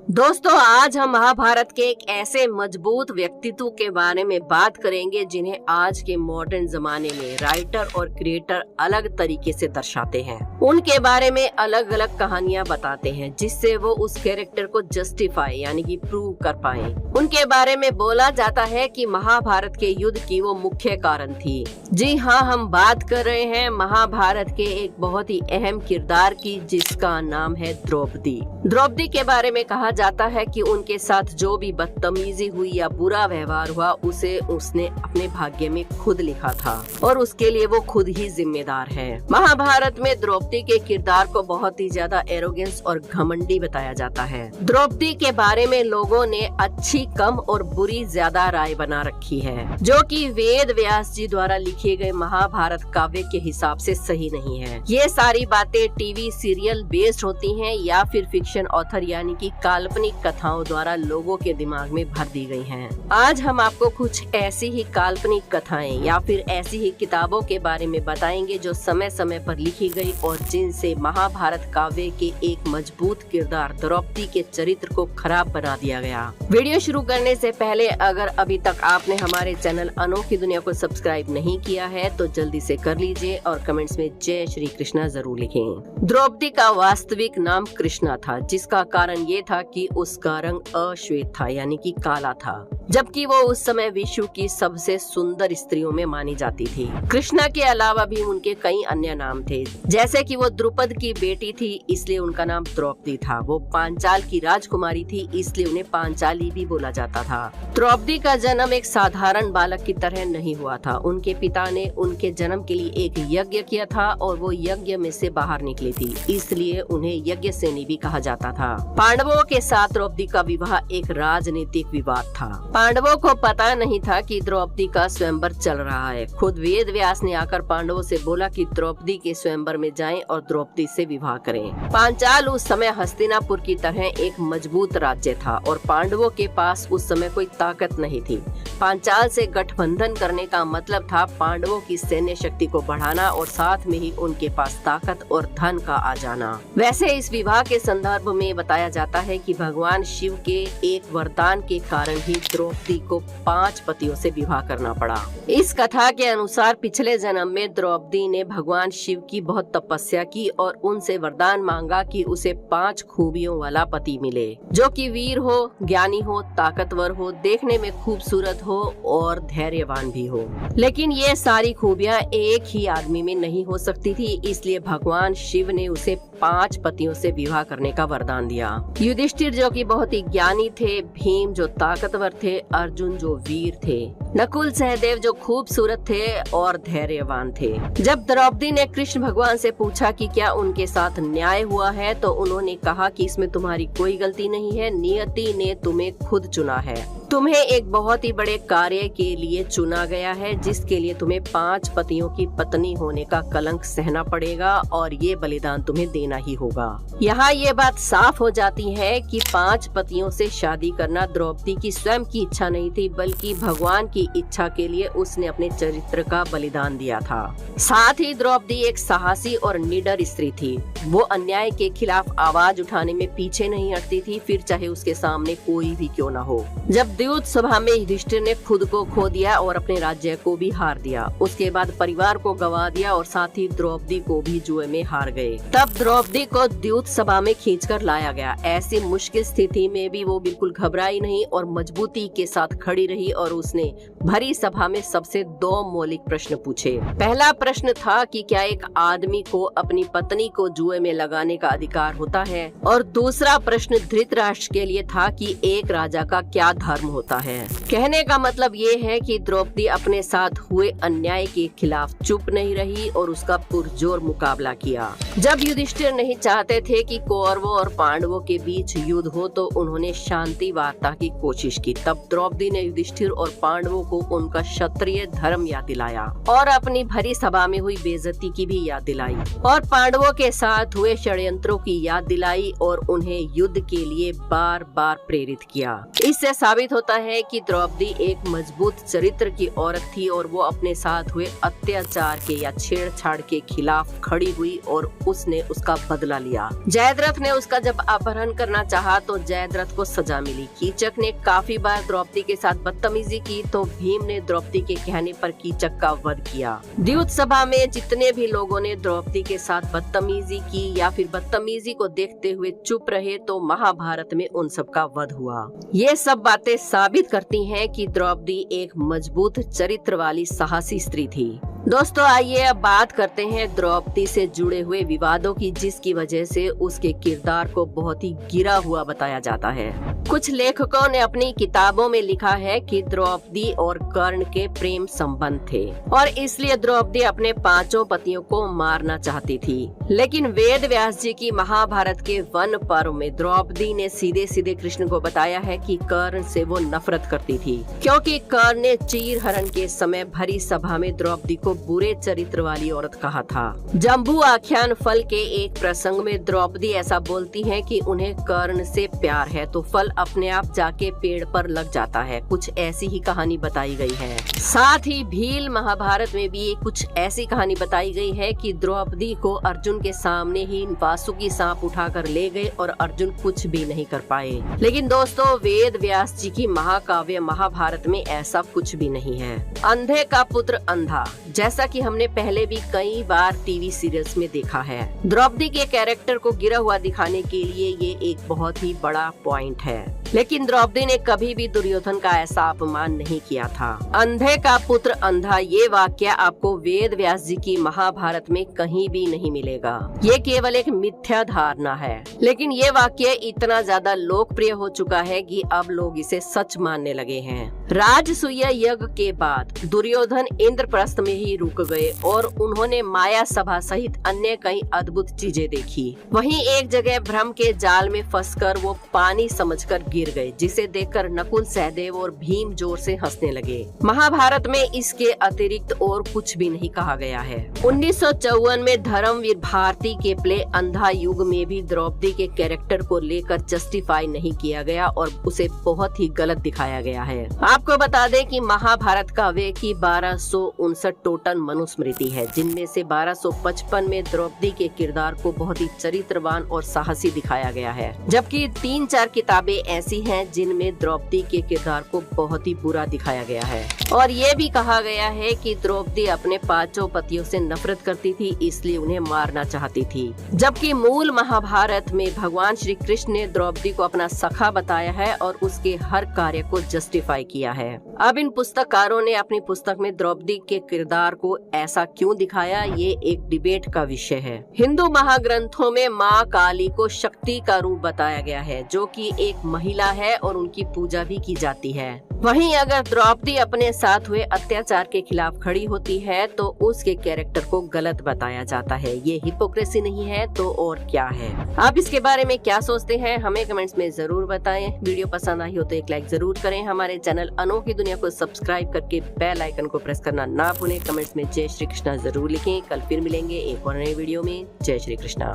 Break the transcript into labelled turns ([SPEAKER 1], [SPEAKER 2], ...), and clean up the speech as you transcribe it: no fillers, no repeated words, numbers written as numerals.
[SPEAKER 1] दोस्तों, आज हम महाभारत के एक ऐसे मजबूत व्यक्तित्व के बारे में बात करेंगे जिन्हें आज के मॉडर्न जमाने में राइटर और क्रिएटर अलग तरीके से दर्शाते हैं। उनके बारे में अलग अलग कहानियां बताते हैं जिससे वो उस कैरेक्टर को जस्टिफाई यानी कि प्रूव कर पाए। उनके बारे में बोला जाता है कि महाभारत के युद्ध की वो मुख्य कारण थी। जी हाँ, हम बात कर रहे हैं महाभारत के एक बहुत ही अहम किरदार की, जिसका नाम है द्रौपदी। द्रौपदी के बारे में कहा जाता है कि उनके साथ जो भी बदतमीजी हुई या बुरा व्यवहार हुआ उसे उसने अपने भाग्य में खुद लिखा था और उसके लिए वो खुद ही जिम्मेदार है। महाभारत में द्रौपदी के किरदार को बहुत ही ज्यादा एरोगेंस और घमंडी बताया जाता है। द्रौपदी के बारे में लोगों ने अच्छी कम और बुरी ज्यादा राय बना रखी है, जो कि वेद व्यास जी द्वारा लिखे गए महाभारत काव्य के हिसाब से सही नहीं है। ये सारी बातें टीवी सीरियल बेस्ड होती हैं या फिर फिक्शन ऑथर यानी कि काल्पनिक कथाओं द्वारा लोगों के दिमाग में भर दी गई हैं। आज हम आपको कुछ ऐसी ही काल्पनिक कथाएं या फिर ऐसी ही किताबों के बारे में बताएंगे जो समय समय पर लिखी गई और जिनसे महाभारत काव्य के एक मजबूत किरदार द्रौपदी के चरित्र को खराब बना दिया गया। वीडियो शुरू करने से पहले अगर अभी तक आपने हमारे चैनल अनोखी दुनिया को सब्सक्राइब नहीं किया है तो जल्दी से कर लीजिए और कमेंट्स में जय श्री कृष्णा जरूर लिखें। द्रौपदी का वास्तविक नाम कृष्णा था, जिसका कारण ये था कि उसका रंग अश्वेत था यानी कि काला था, जबकि वो उस समय विश्व की सबसे सुंदर स्त्रियों में मानी जाती थी। कृष्णा के अलावा भी उनके कई अन्य नाम थे, जैसे कि वो द्रुपद की बेटी थी इसलिए उनका नाम द्रौपदी था। वो पांचाल की राजकुमारी थी इसलिए उन्हें पांचाली भी बोला जाता था। द्रौपदी का जन्म एक साधारण बालक की तरह नहीं हुआ था। उनके पिता ने उनके जन्म के लिए एक यज्ञ किया था और वो यज्ञ में से बाहर निकली थी, इसलिए उन्हें यज्ञ सेनी भी कहा जाता था। पांडवों के साथ द्रौपदी का विवाह एक राजनीतिक विवाद था। पांडवों को पता नहीं था कि द्रौपदी का स्वयंवर चल रहा है। खुद वेद व्यास ने आकर पांडवों से बोला कि द्रौपदी के स्वयंवर में जाएं और द्रौपदी से विवाह करें। पांचाल उस समय हस्तिनापुर की तरह एक मजबूत राज्य था और पांडवों के पास उस समय कोई ताकत नहीं थी। पांचाल से गठबंधन करने का मतलब था पांडवों की सैन्य शक्ति को बढ़ाना और साथ में ही उनके पास ताकत और धन का आ जाना। वैसे इस विवाह के संदर्भ में बताया जाता है कि भगवान शिव के एक वरदान के कारण ही द्रौपदी को 5 पतियों से विवाह करना पड़ा। इस कथा के अनुसार पिछले जन्म में द्रौपदी ने भगवान शिव की बहुत तपस्या की और उनसे वरदान मांगा कि उसे 5 खूबियों वाला पति मिले, जो कि वीर हो, ज्ञानी हो, ताकतवर हो, देखने में खूबसूरत हो और धैर्यवान भी हो। लेकिन ये सारी खूबियां एक ही आदमी में नहीं हो सकती थी, इसलिए भगवान शिव ने उसे 5 पतियों से विवाह करने का वरदान दिया। युधिष्ठिर जो कि बहुत ही ज्ञानी थे, भीम जो ताकतवर थे, अर्जुन जो वीर थे, नकुल सहदेव जो खूबसूरत थे और धैर्यवान थे। जब द्रौपदी ने कृष्ण भगवान से पूछा कि क्या उनके साथ न्याय हुआ है तो उन्होंने कहा कि इसमें तुम्हारी कोई गलती नहीं है, नियति ने तुम्हें खुद चुना है। तुम्हें एक बहुत ही बड़े कार्य के लिए चुना गया है, जिसके लिए तुम्हें 5 पतियों की पत्नी होने का कलंक सहना पड़ेगा और ये बलिदान तुम्हें देना ही होगा। यहाँ ये बात साफ हो जाती है कि 5 पतियों से शादी करना द्रौपदी की स्वयं की इच्छा नहीं थी, बल्कि भगवान की इच्छा के लिए उसने अपने चरित्र का बलिदान दिया था। साथ ही द्रौपदी एक साहसी और निडर स्त्री थी। वो अन्याय के खिलाफ आवाज उठाने में पीछे नहीं हटती थी, फिर चाहे उसके सामने कोई भी क्यों न हो। जब द्यूत सभा में युधिष्ठिर ने खुद को खो दिया और अपने राज्य को भी हार दिया, उसके बाद परिवार को गंवा दिया और साथ ही द्रौपदी को भी जुए में हार गए, तब द्रौपदी को द्यूत सभा में खींचकर लाया गया। ऐसी मुश्किल स्थिति में भी वो बिल्कुल घबराई नहीं और मजबूती के साथ खड़ी रही और उसने भरी सभा में सबसे 2 मौलिक प्रश्न पूछे। पहला प्रश्न था कि क्या एक आदमी को अपनी पत्नी को जुए में लगाने का अधिकार होता है, और दूसरा प्रश्न धृतराष्ट्र के लिए था कि एक राजा का क्या धर्म होता है। कहने का मतलब ये है कि द्रौपदी अपने साथ हुए अन्याय के खिलाफ चुप नहीं रही और उसका पुरजोर मुकाबला किया। जब युधिष्ठिर नहीं चाहते थे कि कौरवों और पांडवों के बीच युद्ध हो तो उन्होंने शांति वार्ता की कोशिश की। तब द्रौपदी ने युधिष्ठिर और पांडवों को उनका क्षत्रिय धर्म याद दिलाया और अपनी भरी सभा में हुई बेइज्जती की भी याद दिलाई और पांडवों के साथ हुए षड्यंत्रों की याद दिलाई और उन्हें युद्ध के लिए बार बार प्रेरित किया। इससे साबित होता है कि द्रौपदी एक मजबूत चरित्र की औरत थी और वो अपने साथ हुए अत्याचार के या छेड़छाड़ के खिलाफ खड़ी हुई और उसने उसका बदला लिया। जयद्रथ ने उसका जब अपहरण करना चाहा तो जयद्रथ को सजा मिली। कीचक ने काफी बार द्रौपदी के साथ बदतमीजी की तो भीम ने द्रौपदी के कहने पर कीचक का वध किया। द्यूत सभा में जितने भी लोगों ने द्रौपदी के साथ बदतमीजी की या फिर बदतमीजी को देखते हुए चुप रहे तो महाभारत में उन सब का वध हुआ। ये सब बातें साबित करती हैं कि द्रौपदी एक मजबूत चरित्र वाली साहसी स्त्री थी। दोस्तों आइए अब बात करते हैं द्रौपदी से जुड़े हुए विवादों की, जिसकी वजह से उसके किरदार को बहुत ही गिरा हुआ बताया जाता है। कुछ लेखकों ने अपनी किताबों में लिखा है कि द्रौपदी और कर्ण के प्रेम संबंध थे और इसलिए द्रौपदी अपने 5 पतियों को मारना चाहती थी। लेकिन वेद व्यास जी की महाभारत के वन पर्व में द्रौपदी ने सीधे सीधे कृष्ण को बताया है कि कर्ण से वो नफरत करती थी, क्योंकि कर्ण ने चीर हरण के समय भरी सभा में द्रौपदी को बुरे चरित्र वाली औरत कहा था। जम्बू आख्यान फल के एक प्रसंग में द्रौपदी ऐसा बोलती है कि उन्हें कर्ण से प्यार है तो फल अपने आप जाके पेड़ पर लग जाता है। कुछ ऐसी ही कहानी बताई गई है। साथ ही भील महाभारत में भी कुछ ऐसी कहानी बताई गई है कि द्रौपदी को अर्जुन के सामने ही वासुकी सांप उठाकर ले गए और अर्जुन कुछ भी नहीं कर पाए। लेकिन दोस्तों वेद व्यास जी की महाकाव्य महाभारत में ऐसा कुछ भी नहीं है। अंधे का पुत्र अंधा, जैसा कि हमने पहले भी कई बार टीवी सीरियल्स में देखा है। द्रौपदी के कैरेक्टर को गिरा हुआ दिखाने के लिए ये एक बहुत ही बड़ा पॉइंट है। लेकिन द्रौपदी ने कभी भी दुर्योधन का ऐसा अपमान नहीं किया था। अंधे का पुत्र अंधा, ये वाक्य आपको वेद व्यास जी की महाभारत में कहीं भी नहीं मिलेगा। ये केवल एक मिथ्या धारणा है। लेकिन ये वाक्य इतना ज्यादा लोकप्रिय हो चुका है कि अब लोग इसे सच मानने लगे हैं। राजसूय यज्ञ के बाद दुर्योधन इंद्रप्रस्थ में ही रुक गए और उन्होंने माया सभा सहित अन्य कई अद्भुत चीजें देखी। वहीं एक जगह भ्रम के जाल में फंसकर वो पानी समझकर गिर गए, जिसे देखकर नकुल, सहदेव और भीम जोर से हंसने लगे। महाभारत में इसके अतिरिक्त और कुछ भी नहीं कहा गया है। 1954 में धर्मवीर भारती के प्ले अंधा युग में भी द्रौपदी के कैरेक्टर को लेकर जस्टिफाई नहीं किया गया और उसे बहुत ही गलत दिखाया गया है। आपको बता दें कि महाभारत काव्य की 1259 टोटल मनुस्मृति है, जिनमें से 1255 में द्रौपदी के किरदार को बहुत ही चरित्रवान और साहसी दिखाया गया है, जबकि 3-4 किताबें ऐसी हैं जिनमें द्रौपदी के किरदार को बहुत ही बुरा दिखाया गया है। और ये भी कहा गया है कि द्रौपदी अपने 5 पतियों से नफरत करती थी, इसलिए उन्हें मारना चाहती थी। जबकि मूल महाभारत में भगवान श्री कृष्ण ने द्रौपदी को अपना सखा बताया है और उसके हर कार्य को जस्टिफाई किया है। अब इन पुस्तककारों ने अपनी पुस्तक में द्रौपदी के किरदार को ऐसा क्यों दिखाया, ये एक डिबेट का विषय है। हिंदू महाग्रंथों में माँ काली को शक्ति का रूप बताया गया है, जो कि एक महिला है और उनकी पूजा भी की जाती है। वहीं अगर द्रौपदी अपने साथ हुए अत्याचार के खिलाफ खड़ी होती है तो उसके कैरेक्टर को गलत बताया जाता है। ये हिपोक्रेसी नहीं है तो और क्या है। आप इसके बारे में क्या सोचते हैं, हमें कमेंट्स में जरूर बताएं। वीडियो पसंद आई हो तो एक लाइक जरूर करें। हमारे चैनल अनोखी दुनिया को सब्सक्राइब करके बेल आइकन को प्रेस करना ना भूलें। कमेंट्स में जय श्री कृष्णा जरूर लिखें। कल फिर मिलेंगे एक और नए वीडियो में। जय श्री कृष्णा।